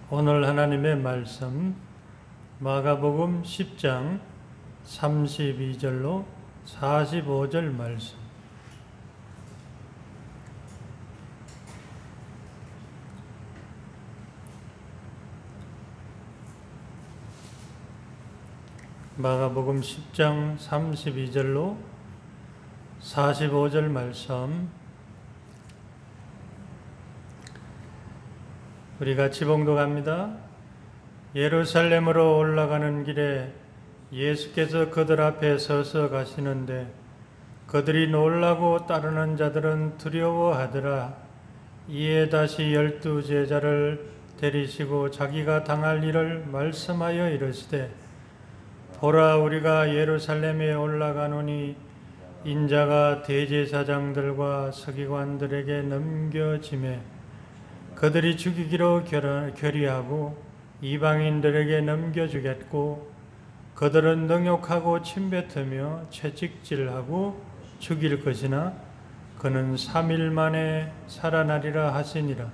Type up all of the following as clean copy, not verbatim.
오늘 하나님의 말씀 마가복음 10장 32절로 45절 말씀. 마가복음 10장 32절로 45절 말씀 우리 같이 봉독합니다. 예루살렘으로 올라가는 길에 예수께서 그들 앞에 서서 가시는데 그들이 놀라고 따르는 자들은 두려워하더라. 이에 다시 12 제자를 데리시고 자기가 당할 일을 말씀하여 이르시되 보라, 우리가 예루살렘에 올라가노니 인자가 대제사장들과 서기관들에게 넘겨지매 그들이 죽이기로 결의하고 이방인들에게 넘겨주겠고 그들은 능욕하고 침뱉으며 채찍질하고 죽일 것이나 그는 3일 만에 살아나리라 하시니라.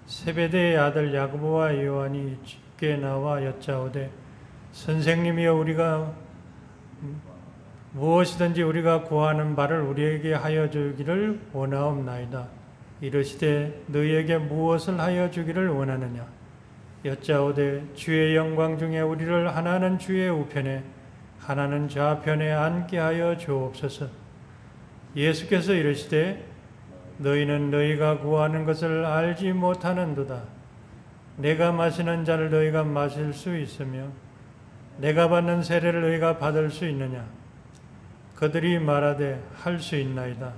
세베대의 아들 야고보와 요한이 집게 나와 여짜오되 선생님이여, 우리가 무엇이든지 우리가 구하는 바를 우리에게 하여 주기를 원하옵나이다. 이르시되 너희에게 무엇을 하여 주기를 원하느냐? 여짜오되 주의 영광 중에 우리를 하나는 주의 우편에 하나는 좌편에 앉게 하여 주옵소서. 예수께서 이르시되 너희는 너희가 구하는 것을 알지 못하는도다. 내가 마시는 잔을 너희가 마실 수 있으며 내가 받는 세례를 너희가 받을 수 있느냐? 그들이 말하되 할 수 있나이다.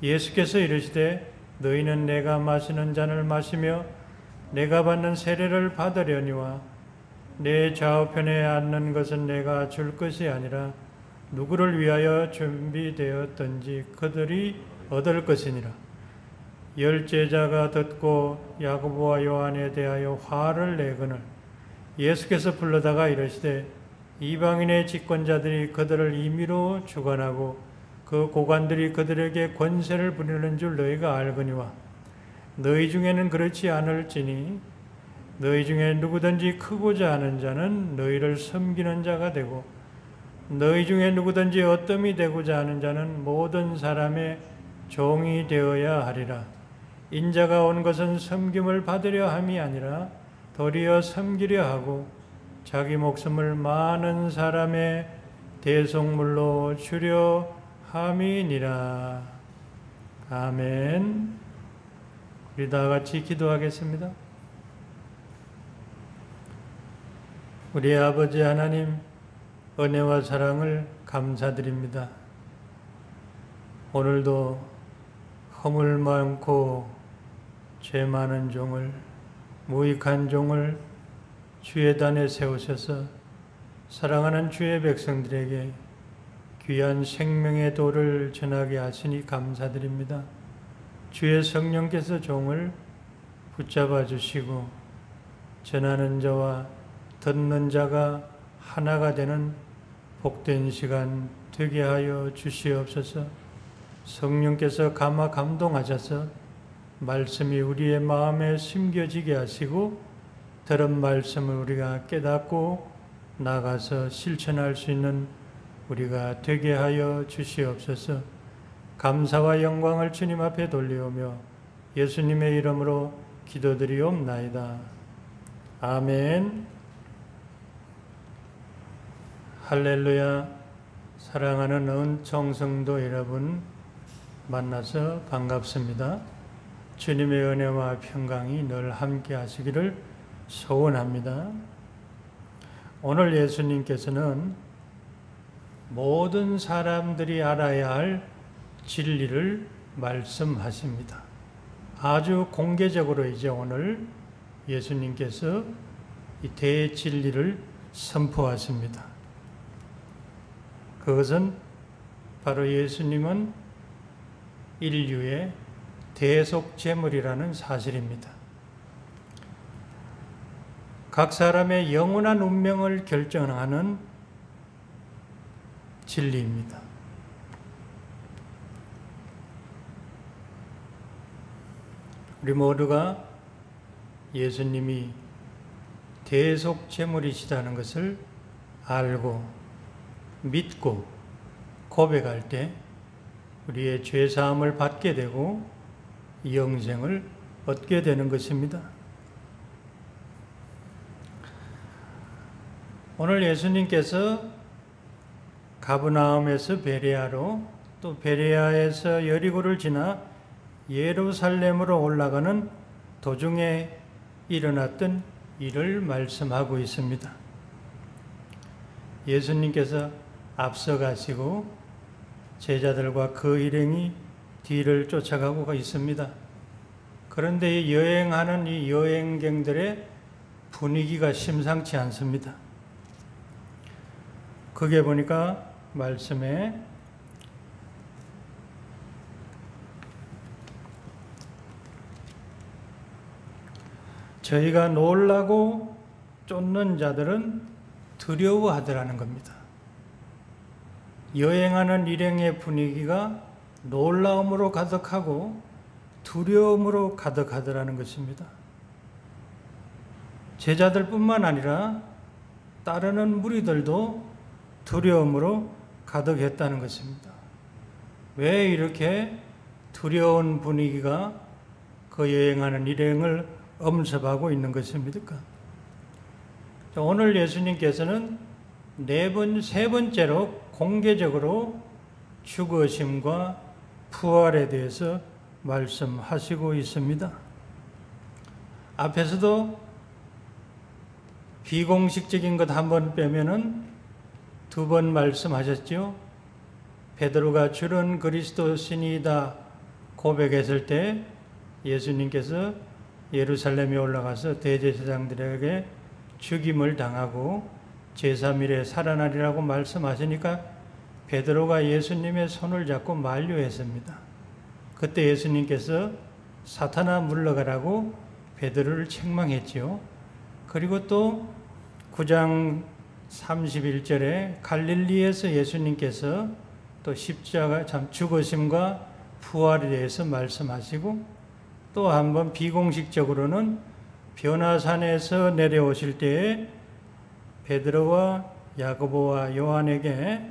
예수께서 이르시되 너희는 내가 마시는 잔을 마시며 내가 받는 세례를 받으려니와 내 좌우편에 앉는 것은 내가 줄 것이 아니라 누구를 위하여 준비되었든지 그들이 얻을 것이니라. 10 제자가 듣고 야고보와 요한에 대하여 화를 내거늘 예수께서 불러다가 이르시되 이방인의 집권자들이 그들을 임의로 주관하고 그 고관들이 그들에게 권세를 부리는 줄 너희가 알거니와 너희 중에는 그렇지 않을지니 너희 중에 누구든지 크고자 하는 자는 너희를 섬기는 자가 되고 너희 중에 누구든지 어뜸이 되고자 하는 자는 모든 사람의 종이 되어야 하리라. 인자가 온 것은 섬김을 받으려 함이 아니라 도리어 섬기려 하고 자기 목숨을 많은 사람의 대속물로 주려 함이니라. 아멘. 우리 다 같이 기도하겠습니다. 우리 아버지 하나님, 은혜와 사랑을 감사드립니다. 오늘도 허물 많고 죄 많은 종을, 무익한 종을 주의 단에 세우셔서 사랑하는 주의 백성들에게 귀한 생명의 도를 전하게 하시니 감사드립니다. 주의 성령께서 종을 붙잡아 주시고 전하는 자와 듣는 자가 하나가 되는 복된 시간 되게 하여 주시옵소서. 성령께서 감화 감동하셔서 말씀이 우리의 마음에 심겨지게 하시고 들은 말씀을 우리가 깨닫고 나가서 실천할 수 있는 우리가 되게 하여 주시옵소서. 감사와 영광을 주님 앞에 돌리오며 예수님의 이름으로 기도드리옵나이다. 아멘. 할렐루야. 사랑하는 은총성도 여러분 만나서 반갑습니다. 주님의 은혜와 평강이 늘 함께 하시기를 소원합니다. 오늘 예수님께서는 모든 사람들이 알아야 할 진리를 말씀하십니다. 아주 공개적으로 이제 오늘 예수님께서 이 대진리를 선포하십니다. 그것은 바로 예수님은 인류의 대속제물이라는 사실입니다. 각 사람의 영원한 운명을 결정하는 진리입니다. 우리 모두가 예수님이 대속제물이시다는 것을 알고 믿고 고백할 때 우리의 죄사함을 받게 되고 영생을 얻게 되는 것입니다. 오늘 예수님께서 가브나움에서 베레아로 또 베레아에서 여리고를 지나 예루살렘으로 올라가는 도중에 일어났던 일을 말씀하고 있습니다. 예수님께서 앞서가시고 제자들과 그 일행이 뒤를 쫓아가고 있습니다. 그런데 여행하는 이 여행객들의 분위기가 심상치 않습니다. 그게 보니까 말씀에 저희가 놀라고 쫓는 자들은 두려워하더라는 겁니다. 여행하는 일행의 분위기가 놀라움으로 가득하고 두려움으로 가득하더라는 것입니다. 제자들뿐만 아니라 따르는 무리들도 두려움으로 가득했다는 것입니다. 왜 이렇게 두려운 분위기가 그 여행하는 일행을 엄습하고 있는 것입니까? 오늘 예수님께서는 세 번째로 공개적으로 죽으심과 부활에 대해서 말씀하시고 있습니다. 앞에서도 비공식적인 것 한 번 빼면은 2번 말씀하셨죠. 베드로가 주는 그리스도신이다 고백했을 때 예수님께서 예루살렘에 올라가서 대제사장들에게 죽임을 당하고 제3일에 살아나리라고 말씀하시니까 베드로가 예수님의 손을 잡고 만류했습니다. 그때 예수님께서 사탄아 물러가라고 베드로를 책망했지요. 그리고 또 9장 31절에 갈릴리에서 예수님께서 또 십자가 죽으심과 부활에 대해서 말씀하시고 또 한 번 비공식적으로는 변화산에서 내려오실 때에 베드로와 야고보와 요한에게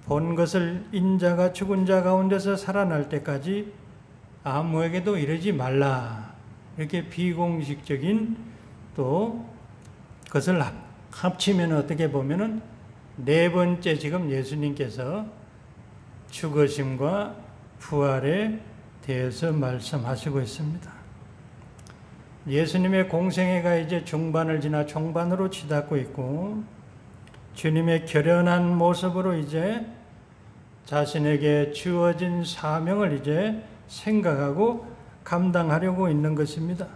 본 것을 인자가 죽은 자 가운데서 살아날 때까지 아무에게도 이르지 말라. 이렇게 비공식적인 또 그것을 합치면 어떻게 보면은 4번째 지금 예수님께서 죽으심과 부활에 대해서 말씀하시고 있습니다. 예수님의 공생애가 이제 중반을 지나 종반으로 치닫고 있고 주님의 결연한 모습으로 이제 자신에게 주어진 사명을 이제 생각하고 감당하려고 있는 것입니다.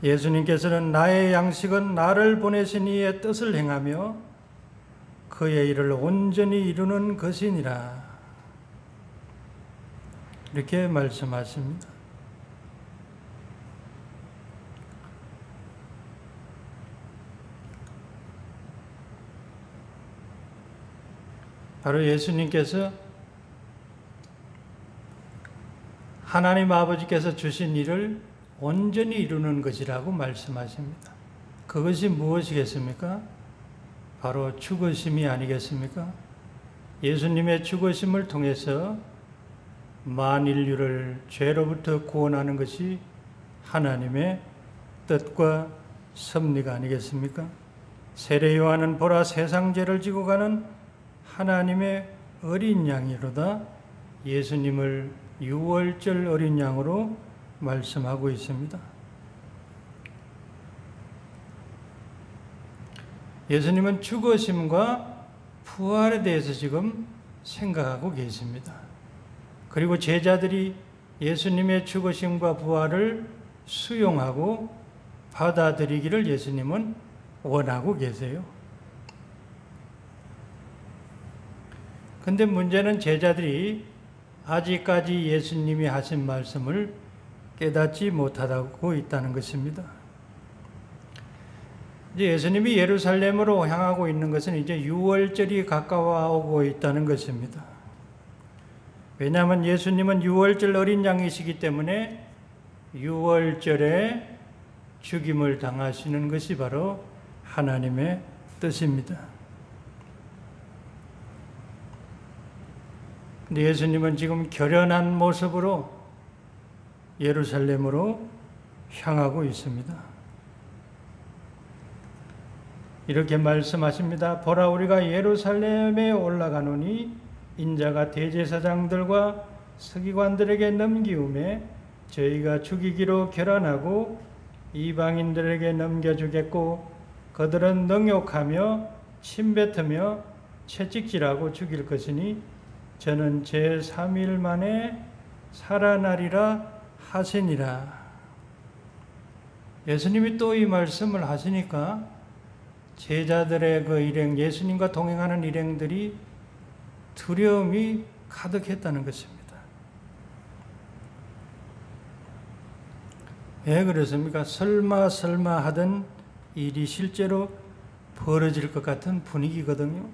예수님께서는 나의 양식은 나를 보내신 이의 뜻을 행하며 그의 일을 온전히 이루는 것이니라. 이렇게 말씀하십니다. 바로 예수님께서 하나님 아버지께서 주신 일을 온전히 이루는 것이라고 말씀하십니다. 그것이 무엇이겠습니까? 바로 죽으심이 아니겠습니까? 예수님의 죽으심을 통해서 만인류를 죄로부터 구원하는 것이 하나님의 뜻과 섭리가 아니겠습니까? 세례 요한은 보라 세상 죄를 지고 가는 하나님의 어린 양이로다 예수님을 유월절 어린 양으로 말씀하고 있습니다. 예수님은 죽으심과 부활에 대해서 지금 생각하고 계십니다. 그리고 제자들이 예수님의 죽으심과 부활을 수용하고 받아들이기를 예수님은 원하고 계세요. 근데 문제는 제자들이 아직까지 예수님이 하신 말씀을 깨닫지 못하고 있다는 것입니다. 이제 예수님이 예루살렘으로 향하고 있는 것은 이제 유월절이 가까워오고 있다는 것입니다. 왜냐하면 예수님은 유월절 어린 양이시기 때문에 유월절에 죽임을 당하시는 것이 바로 하나님의 뜻입니다. 근데 예수님은 지금 결연한 모습으로 예루살렘으로 향하고 있습니다. 이렇게 말씀하십니다. 보라, 우리가 예루살렘에 올라가노니 인자가 대제사장들과 서기관들에게 넘기우매 저희가 죽이기로 결단하고 이방인들에게 넘겨주겠고 그들은 능욕하며 침뱉으며 채찍질하고 죽일 것이니 저는 제3일 만에 살아나리라 하시니라. 예수님이 또 이 말씀을 하시니까 제자들의 그 일행, 예수님과 동행하는 일행들이 두려움이 가득했다는 것입니다. 왜 그렇습니까? 설마 하던 일이 실제로 벌어질 것 같은 분위기거든요.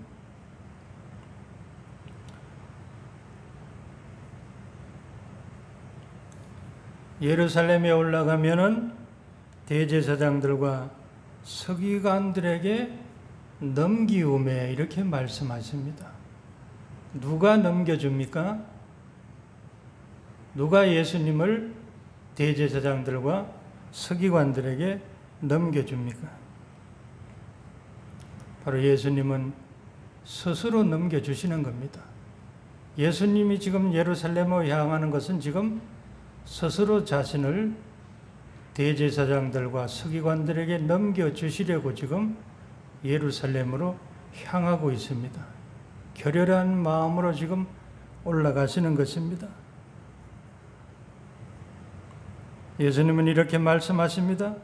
예루살렘에 올라가면은 대제사장들과 서기관들에게 넘기우매 이렇게 말씀하십니다. 누가 넘겨줍니까? 누가 예수님을 대제사장들과 서기관들에게 넘겨줍니까? 바로 예수님은 스스로 넘겨주시는 겁니다. 예수님이 지금 예루살렘으로 향하는 것은 지금 스스로 자신을 대제사장들과 서기관들에게 넘겨주시려고 지금 예루살렘으로 향하고 있습니다. 결연한 마음으로 지금 올라가시는 것입니다. 예수님은 이렇게 말씀하십니다.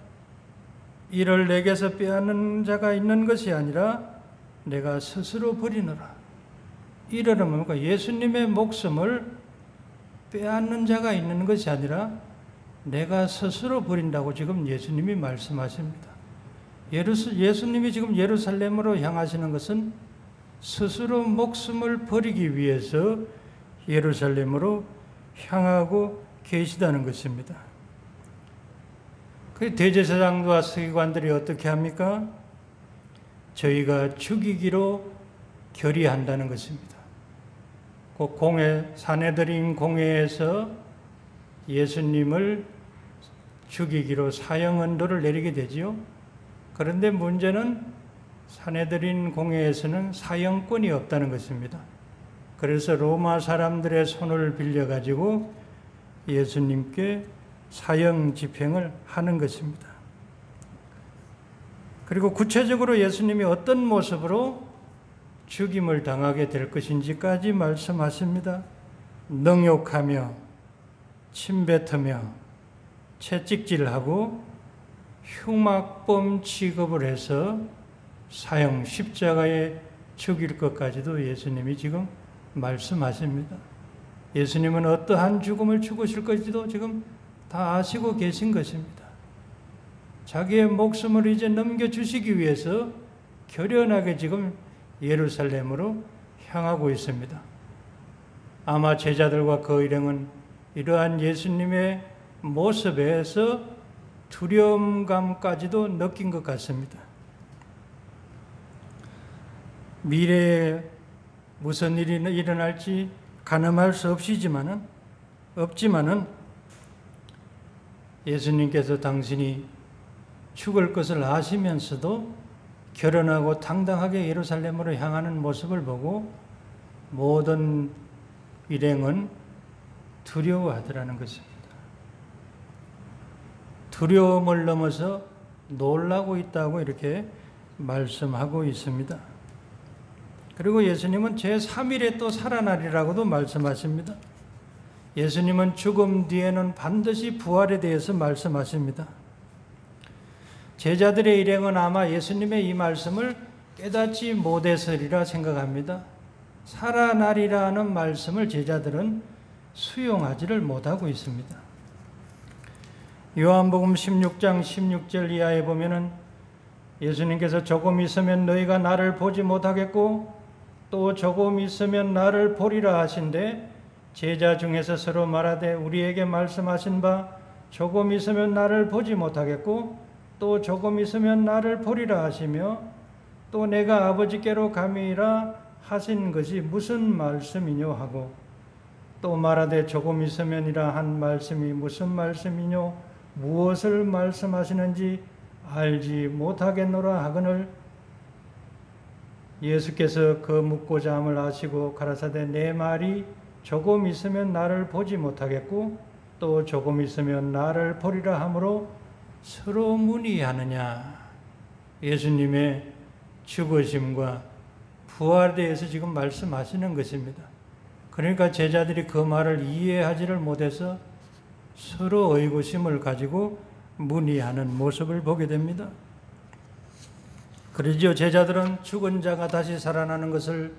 이를 내게서 빼앗는 자가 있는 것이 아니라 내가 스스로 버리노라. 이르는 뭡니까? 예수님의 목숨을 빼앗는 자가 있는 것이 아니라 내가 스스로 버린다고 지금 예수님이 말씀하십니다. 예수님이 지금 예루살렘으로 향하시는 것은 스스로 목숨을 버리기 위해서 예루살렘으로 향하고 계시다는 것입니다. 그 대제사장과 서기관들이 어떻게 합니까? 저희가 죽이기로 결의한다는 것입니다. 그 사내들인 공회에서 예수님을 죽이기로 사형언도를 내리게 되지요. 그런데 문제는 사내들인 공회에서는 사형권이 없다는 것입니다. 그래서 로마 사람들의 손을 빌려가지고 예수님께 사형 집행을 하는 것입니다. 그리고 구체적으로 예수님이 어떤 모습으로 죽임을 당하게 될 것인지까지 말씀하십니다. 능욕하며 침뱉으며 채찍질하고 흉악범 취급을 해서 사형 십자가에 죽일 것까지도 예수님이 지금 말씀하십니다. 예수님은 어떠한 죽음을 죽으실 것인지도 지금 다 아시고 계신 것입니다. 자기의 목숨을 이제 넘겨주시기 위해서 결연하게 지금 예루살렘으로 향하고 있습니다. 아마 제자들과 그 일행은 이러한 예수님의 모습에서 두려움감까지도 느낀 것 같습니다. 미래에 무슨 일이 일어날지 가늠할 수 없지만은 예수님께서 당신이 죽을 것을 아시면서도 결연하고 당당하게 예루살렘으로 향하는 모습을 보고 모든 일행은 두려워하더라는 것입니다. 두려움을 넘어서 놀라고 있다고 이렇게 말씀하고 있습니다. 그리고 예수님은 제3일에 또 살아나리라고도 말씀하십니다. 예수님은 죽음 뒤에는 반드시 부활에 대해서 말씀하십니다. 제자들의 일행은 아마 예수님의 이 말씀을 깨닫지 못했으리라 생각합니다. 살아나리라는 말씀을 제자들은 수용하지를 못하고 있습니다. 요한복음 16장 16절 이하에 보면은 예수님께서 조금 있으면 너희가 나를 보지 못하겠고 또 조금 있으면 나를 보리라 하신대 제자 중에서 서로 말하되 우리에게 말씀하신 바 조금 있으면 나를 보지 못하겠고 또 조금 있으면 나를 보리라 하시며 또 내가 아버지께로 감이라 하신 것이 무슨 말씀이뇨 하고 또 말하되 조금 있으면이라 한 말씀이 무슨 말씀이뇨 무엇을 말씀하시는지 알지 못하겠노라 하거늘 예수께서 그 묻고자 함을 아시고 가라사대 내 말이 조금 있으면 나를 보지 못하겠고 또 조금 있으면 나를 보리라 하므로 서로 문의하느냐. 예수님의 죽으심과 부활에 대해서 지금 말씀하시는 것입니다. 그러니까 제자들이 그 말을 이해하지를 못해서 서로 의구심을 가지고 문의하는 모습을 보게 됩니다. 그러지요. 제자들은 죽은 자가 다시 살아나는 것을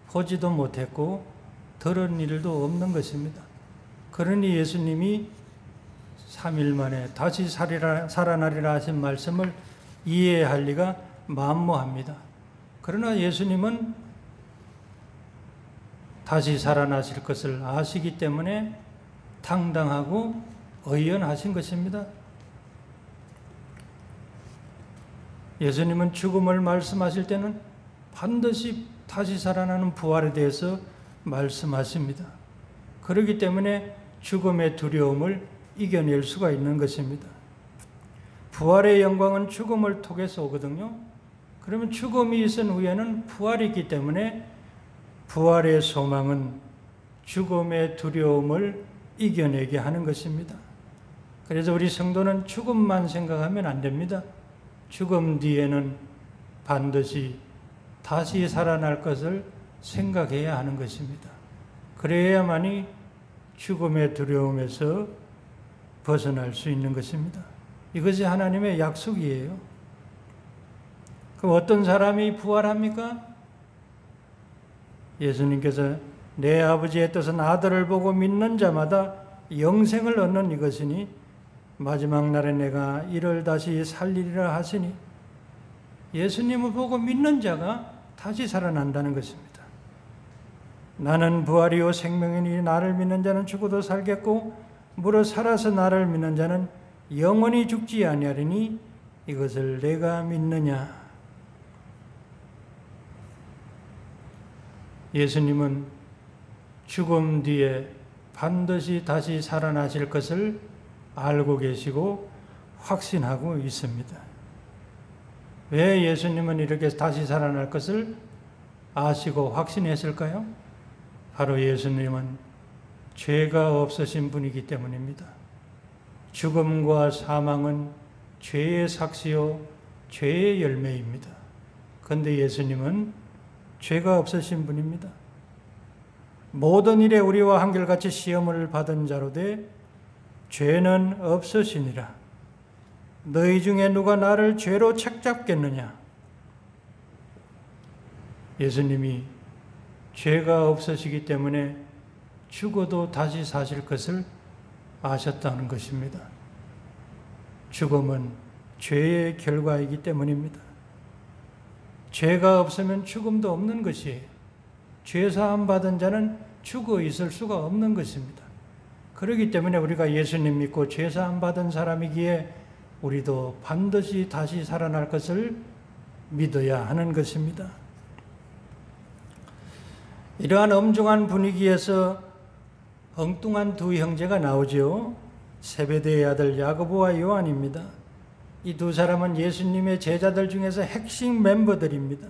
보지도 못했고 들은 일도 없는 것입니다. 그러니 예수님이 3일 만에 다시 살아나리라 하신 말씀을 이해할 리가 만무합니다. 그러나 예수님은 다시 살아나실 것을 아시기 때문에 당당하고 의연하신 것입니다. 예수님은 죽음을 말씀하실 때는 반드시 다시 살아나는 부활에 대해서 말씀하십니다. 그렇기 때문에 죽음의 두려움을 이겨낼 수가 있는 것입니다. 부활의 영광은 죽음을 통해서 오거든요. 그러면 죽음이 있은 후에는 부활이 있기 때문에 부활의 소망은 죽음의 두려움을 이겨내게 하는 것입니다. 그래서 우리 성도는 죽음만 생각하면 안 됩니다. 죽음 뒤에는 반드시 다시 살아날 것을 생각해야 하는 것입니다. 그래야만이 죽음의 두려움에서 벗어날 수 있는 것입니다. 이것이 하나님의 약속이에요. 그럼 어떤 사람이 부활합니까? 예수님께서 내 아버지의 뜻은 아들을 보고 믿는 자마다 영생을 얻는 이것이니 마지막 날에 내가 이를 다시 살리리라 하시니 예수님을 보고 믿는 자가 다시 살아난다는 것입니다. 나는 부활이요 생명이니 나를 믿는 자는 죽어도 살겠고 무릇 살아서 나를 믿는 자는 영원히 죽지 아니하리니 이것을 내가 믿느냐. 예수님은 죽음 뒤에 반드시 다시 살아나실 것을 알고 계시고 확신하고 있습니다. 왜 예수님은 이렇게 다시 살아날 것을 아시고 확신했을까요? 바로 예수님은 죄가 없으신 분이기 때문입니다. 죽음과 사망은 죄의 삭시요 죄의 열매입니다. 그런데 예수님은 죄가 없으신 분입니다. 모든 일에 우리와 한결같이 시험을 받은 자로 돼 죄는 없으시니라. 너희 중에 누가 나를 죄로 책잡겠느냐? 예수님이 죄가 없으시기 때문에 죽어도 다시 사실 것을 아셨다는 것입니다. 죽음은 죄의 결과이기 때문입니다. 죄가 없으면 죽음도 없는 것이에요. 죄사함 받은 자는 죽어 있을 수가 없는 것입니다. 그렇기 때문에 우리가 예수님 믿고 죄사함 받은 사람이기에 우리도 반드시 다시 살아날 것을 믿어야 하는 것입니다. 이러한 엄중한 분위기에서 엉뚱한 두 형제가 나오죠. 세베대의 아들 야고보와 요한입니다. 이 두 사람은 예수님의 제자들 중에서 핵심 멤버들입니다.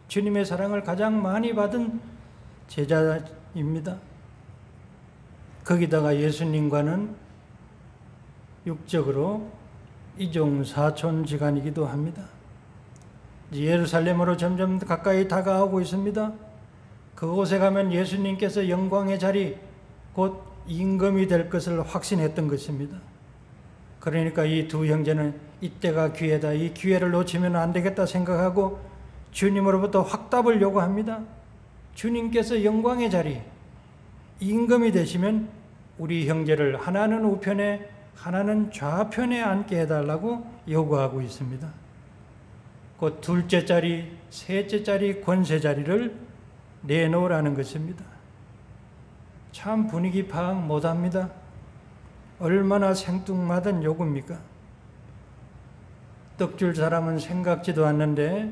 주님의 사랑을 가장 많이 받은 제자입니다. 거기다가 예수님과는 육적으로 이종 사촌지간이기도 합니다. 예루살렘으로 점점 가까이 다가오고 있습니다. 그곳에 가면 예수님께서 영광의 자리, 곧 임금이 될 것을 확신했던 것입니다. 그러니까 이 두 형제는 이때가 기회다, 이 기회를 놓치면 안 되겠다 생각하고 주님으로부터 확답을 요구합니다. 주님께서 영광의 자리, 임금이 되시면 우리 형제를 하나는 우편에 하나는 좌편에 앉게 해달라고 요구하고 있습니다. 곧 둘째 자리, 셋째 자리, 권세 자리를 내놓으라는 것입니다. 참 분위기 파악 못합니다. 얼마나 생뚱맞은 요구입니까? 떡 줄 사람은 생각지도 않는데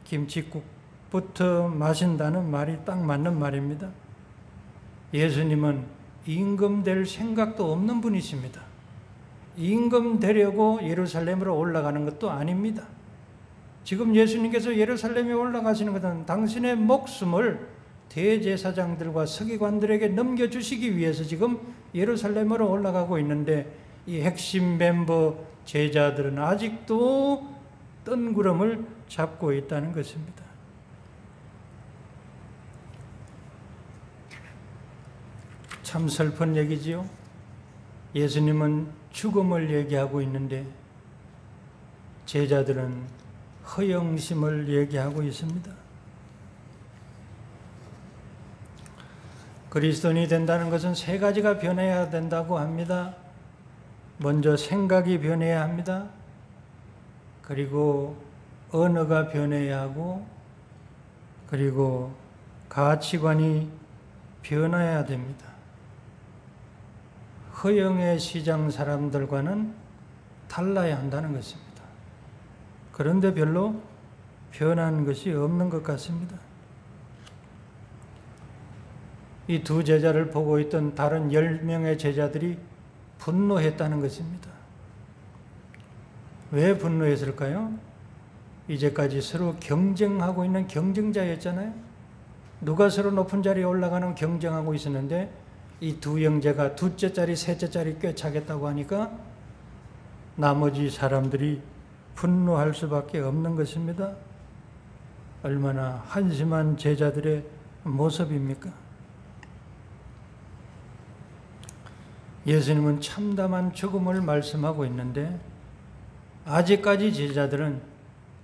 김칫국부터 마신다는 말이 딱 맞는 말입니다. 예수님은 임금 될 생각도 없는 분이십니다. 임금 되려고 예루살렘으로 올라가는 것도 아닙니다. 지금 예수님께서 예루살렘에 올라가시는 것은 당신의 목숨을 대제사장들과 서기관들에게 넘겨주시기 위해서 지금 예루살렘으로 올라가고 있는데, 이 핵심 멤버 제자들은 아직도 뜬구름을 잡고 있다는 것입니다. 참 슬픈 얘기지요. 예수님은 죽음을 얘기하고 있는데 제자들은 허영심을 얘기하고 있습니다. 그리스도인이 된다는 것은 세 가지가 변해야 된다고 합니다. 먼저 생각이 변해야 합니다. 그리고 언어가 변해야 하고, 그리고 가치관이 변해야 됩니다. 허영의 시장 사람들과는 달라야 한다는 것입니다. 그런데 별로 변한 것이 없는 것 같습니다. 이 두 제자를 보고 있던 다른 10명의 제자들이 분노했다는 것입니다. 왜 분노했을까요? 이제까지 서로 경쟁하고 있는 경쟁자였잖아요. 누가 서로 높은 자리에 올라가는 경쟁하고 있었는데, 이 두 형제가 둘째 자리, 셋째 자리 꿰차겠다고 하니까 나머지 사람들이 분노할 수밖에 없는 것입니다. 얼마나 한심한 제자들의 모습입니까? 예수님은 참담한 죽음을 말씀하고 있는데 아직까지 제자들은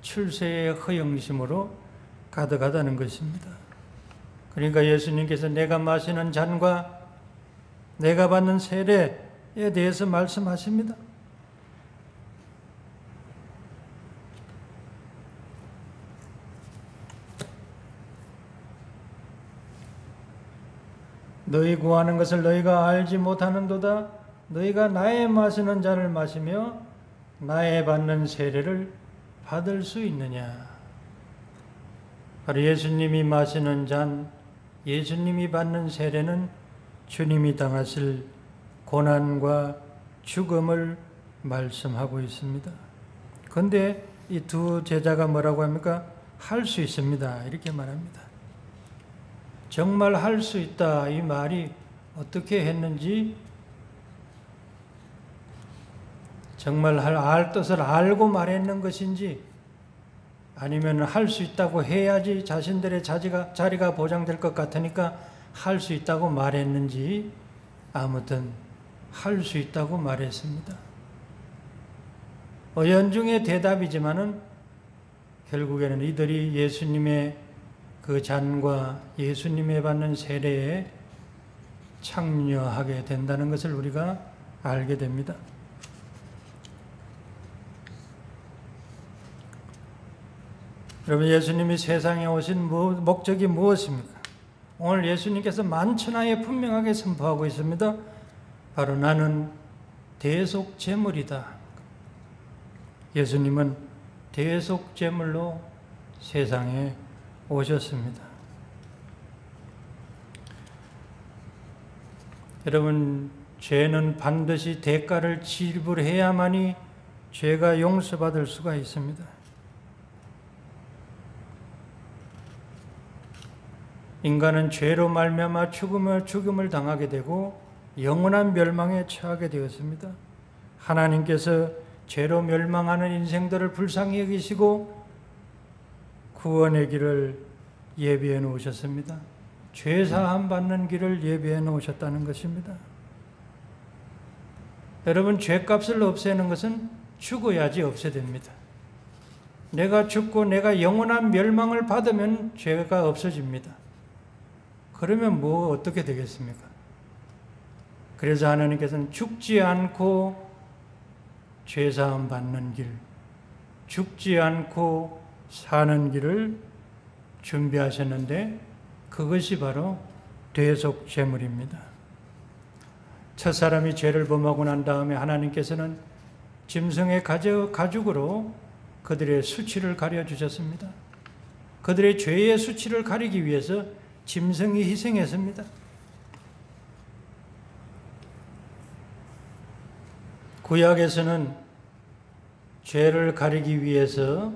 출세의 허영심으로 가득하다는 것입니다. 그러니까 예수님께서 내가 마시는 잔과 내가 받는 세례에 대해서 말씀하십니다. 너희 구하는 것을 너희가 알지 못하는도다. 너희가 나의 마시는 잔을 마시며 나의 받는 세례를 받을 수 있느냐. 바로 예수님이 마시는 잔, 예수님이 받는 세례는 주님이 당하실 고난과 죽음을 말씀하고 있습니다. 그런데 이 두 제자가 뭐라고 합니까? 할 수 있습니다. 이렇게 말합니다. 정말 할 수 있다, 이 말이 어떻게 했는지, 정말 할 뜻을 알고 말했는 것인지, 아니면 할 수 있다고 해야지 자신들의 자리가 보장될 것 같으니까 할 수 있다고 말했는지, 아무튼 할 수 있다고 말했습니다. 연중의 대답이지만은 결국에는 이들이 예수님의 그 잔과 예수님의 받는 세례에 참여하게 된다는 것을 우리가 알게 됩니다. 여러분, 예수님이 세상에 오신 목적이 무엇입니까? 오늘 예수님께서 만천하에 분명하게 선포하고 있습니다. 바로 나는 대속제물이다. 예수님은 대속제물로 세상에 오셨습니다. 여러분, 죄는 반드시 대가를 지불해야만이 죄가 용서받을 수가 있습니다. 인간은 죄로 말미암아 죽음을 당하게 되고 영원한 멸망에 처하게 되었습니다. 하나님께서 죄로 멸망하는 인생들을 불쌍히 여기시고 구원의 길을 예비해 놓으셨습니다. 죄사함 받는 길을 예비해 놓으셨다는 것입니다. 여러분, 죄값을 없애는 것은 죽어야지 없애됩니다. 내가 죽고 내가 영원한 멸망을 받으면 죄가 없어집니다. 그러면 어떻게 되겠습니까? 그래서 하나님께서는 죽지 않고 죄사함 받는 길, 죽지 않고 사는 길을 준비하셨는데 그것이 바로 대속제물입니다. 첫사람이 죄를 범하고 난 다음에 하나님께서는 짐승의 가죽으로 그들의 수치를 가려주셨습니다. 그들의 죄의 수치를 가리기 위해서 짐승이 희생했습니다. 구약에서는 죄를 가리기 위해서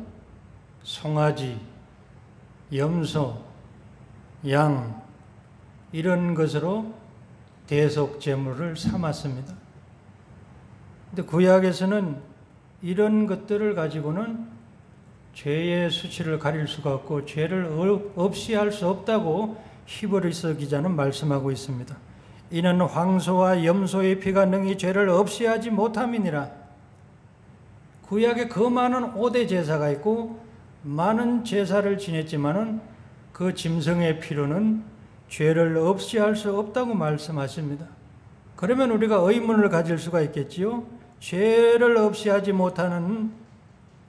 송아지, 염소, 양 이런 것으로 대속 제물을 삼았습니다. 근데 구약에서는 이런 것들을 가지고는 죄의 수치를 가릴 수가 없고 죄를 없이 할 수 없다고 히브리서 기자는 말씀하고 있습니다. 이는 황소와 염소의 피가 능히 죄를 없이 하지 못함이니라. 구약에 그 많은 5대 제사가 있고 많은 제사를 지냈지만은 그 짐승의 피로는 죄를 없이 할 수 없다고 말씀하십니다. 그러면 우리가 의문을 가질 수가 있겠지요. 죄를 없이 하지 못하는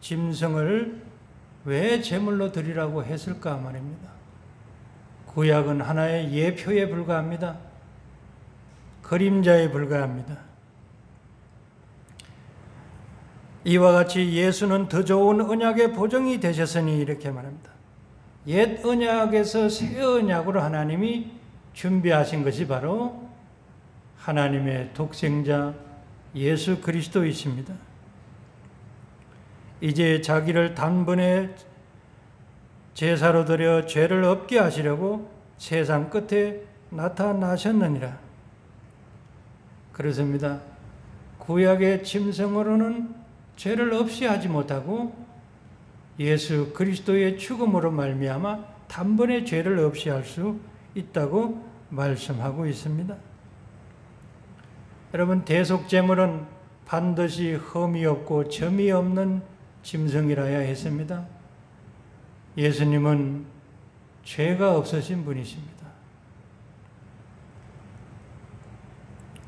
짐승을 왜 제물로 드리라고 했을까 말입니다. 구약은 하나의 예표에 불과합니다. 그림자에 불과합니다. 이와 같이 예수는 더 좋은 언약의 보정이 되셨으니 이렇게 말합니다. 옛 언약에서 새 언약으로 하나님이 준비하신 것이 바로 하나님의 독생자 예수 그리스도이십니다. 이제 자기를 단번에 제사로 드려 죄를 없게 하시려고 세상 끝에 나타나셨느니라. 그렇습니다. 구약의 짐승으로는 죄를 없이 하지 못하고 예수 그리스도의 죽음으로 말미암아 단번에 죄를 없이 할 수 있다고 말씀하고 있습니다. 여러분, 대속제물은 반드시 흠이 없고 점이 없는 짐승이라야 했습니다. 예수님은 죄가 없으신 분이십니다.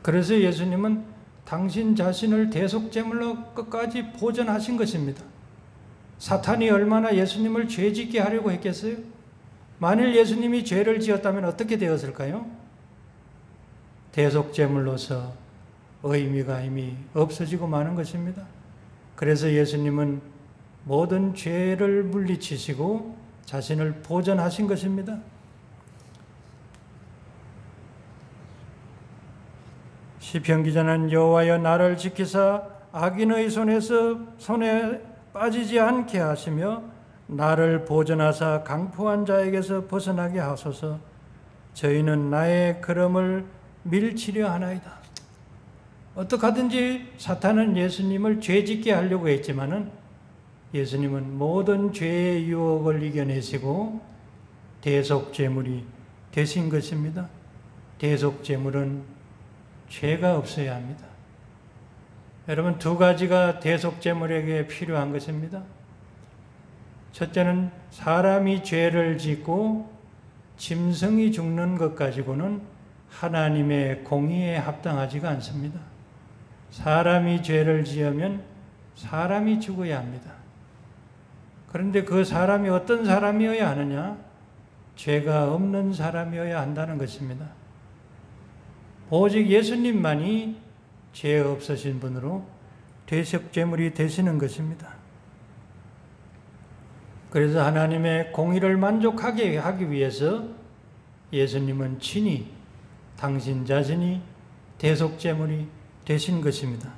그래서 예수님은 당신 자신을 대속제물로 끝까지 보존하신 것입니다. 사탄이 얼마나 예수님을 죄짓게 하려고 했겠어요? 만일 예수님이 죄를 지었다면 어떻게 되었을까요? 대속제물로서 의미가 이미 없어지고 마는 것입니다. 그래서 예수님은 모든 죄를 물리치시고 자신을 보존하신 것입니다. 시편 기자는 여호와여 나를 지키사 악인의 손에 빠지지 않게 하시며 나를 보존하사 강포한 자에게서 벗어나게 하소서. 저희는 나의 걸음을 밀치려 하나이다. 어떻게 하든지 사탄은 예수님을 죄짓게 하려고 했지만은 예수님은 모든 죄의 유혹을 이겨내시고 대속제물이 되신 것입니다. 대속제물은 죄가 없어야 합니다. 여러분, 두 가지가 대속제물에게 필요한 것입니다. 첫째는 사람이 죄를 짓고 짐승이 죽는 것 가지고는 하나님의 공의에 합당하지가 않습니다. 사람이 죄를 지으면 사람이 죽어야 합니다. 그런데 그 사람이 어떤 사람이어야 하느냐? 죄가 없는 사람이어야 한다는 것입니다. 오직 예수님만이 죄 없으신 분으로 대속제물이 되시는 것입니다. 그래서 하나님의 공의를 만족하게 하기 위해서 예수님은 친히 당신 자신이 대속제물이 되신 것입니다.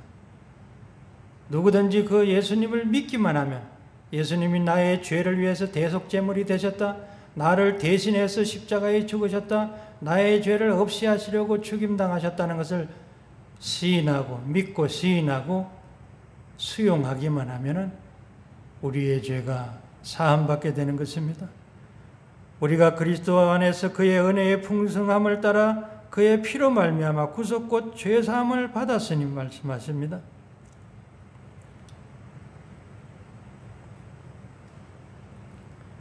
누구든지 그 예수님을 믿기만 하면 예수님이 나의 죄를 위해서 대속제물이 되셨다, 나를 대신해서 십자가에 죽으셨다, 나의 죄를 없이 하시려고 죽임당하셨다는 것을 시인하고 믿고 시인하고 수용하기만 하면은 우리의 죄가 사함받게 되는 것입니다. 우리가 그리스도 안에서 그의 은혜의 풍성함을 따라 그의 피로 말미암아 구속 곧 죄사함을 받았으니 말씀하십니다.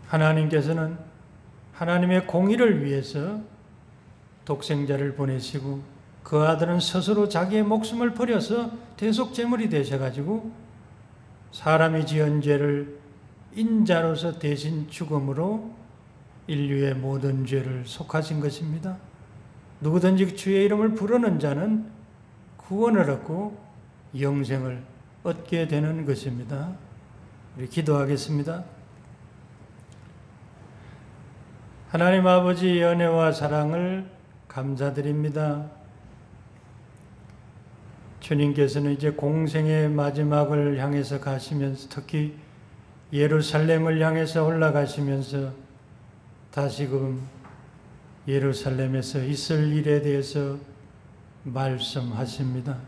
하나님께서는 하나님의 공의를 위해서 독생자를 보내시고 그 아들은 스스로 자기의 목숨을 버려서 대속제물이 되셔가지고 사람이 지은 죄를 인자로서 대신 죽음으로 인류의 모든 죄를 속하신 것입니다. 누구든지 주의 이름을 부르는 자는 구원을 얻고 영생을 얻게 되는 것입니다. 우리 기도하겠습니다. 하나님 아버지 은혜와 사랑을 감사드립니다. 주님께서는 이제 공생의 마지막을 향해서 가시면서 특히 예루살렘을 향해서 올라가시면서 다시금 예루살렘에서 있을 일에 대해서 말씀하십니다.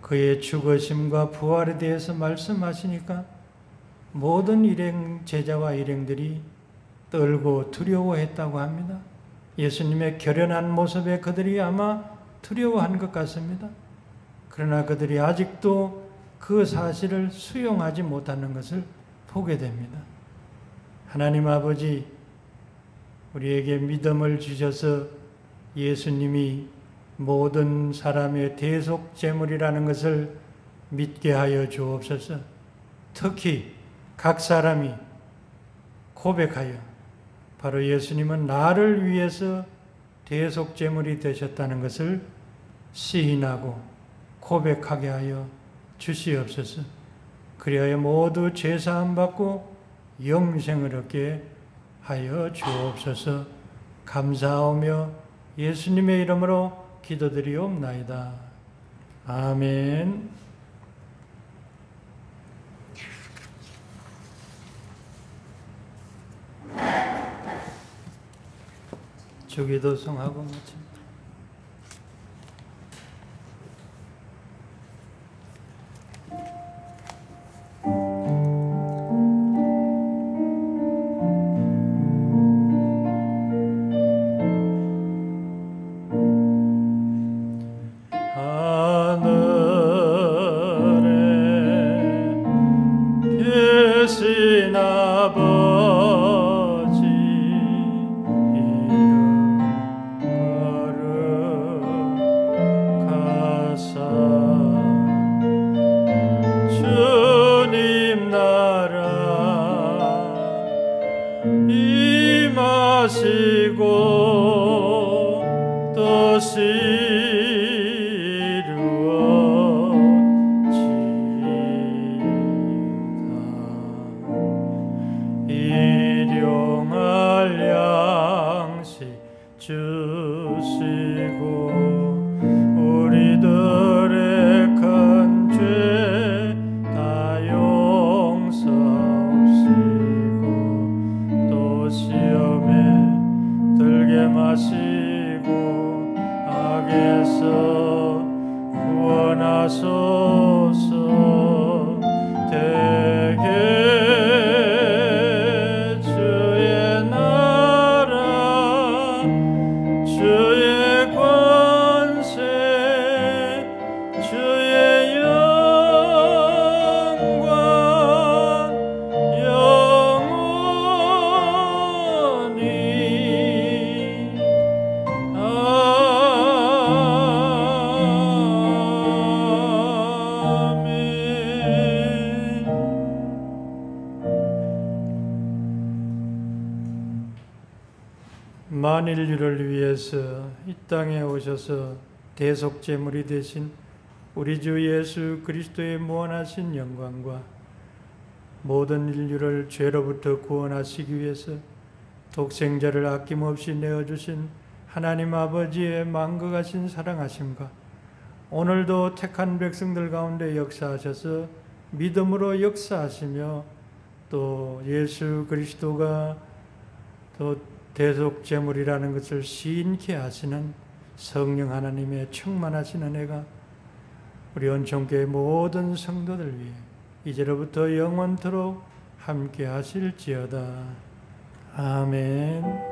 그의 죽으심과 부활에 대해서 말씀하시니까 모든 제자와 일행들이 떨고 두려워했다고 합니다. 예수님의 결연한 모습에 그들이 아마 두려워한 것 같습니다. 그러나 그들이 아직도 그 사실을 수용하지 못하는 것을 보게 됩니다. 하나님 아버지, 우리에게 믿음을 주셔서 예수님이 모든 사람의 대속제물이라는 것을 믿게 하여 주옵소서. 특히 각 사람이 고백하여 바로 예수님은 나를 위해서 대속제물이 되셨다는 것을 시인하고 고백하게 하여 주시옵소서. 그리하여 모두 죄사함 받고 영생을 얻게 하여 주옵소서. 감사하며 예수님의 이름으로 기도드리옵나이다. 아멘. 주기도 성하고 마칩니다. 만인류를 위해서 이 땅에 오셔서 대속제물이 되신 우리 주 예수 그리스도의 무한하신 영광과 모든 인류를 죄로부터 구원하시기 위해서 독생자를 아낌없이 내어주신 하나님 아버지의 만극하신 사랑하심과 오늘도 택한 백성들 가운데 역사하셔서 믿음으로 역사하시며 또 예수 그리스도가 또 대속제물이라는 것을 시인케 하시는 성령 하나님의 충만하신 은혜가 우리 온천교회 모든 성도들 위해 이제로부터 영원토록 함께 하실지어다. 아멘.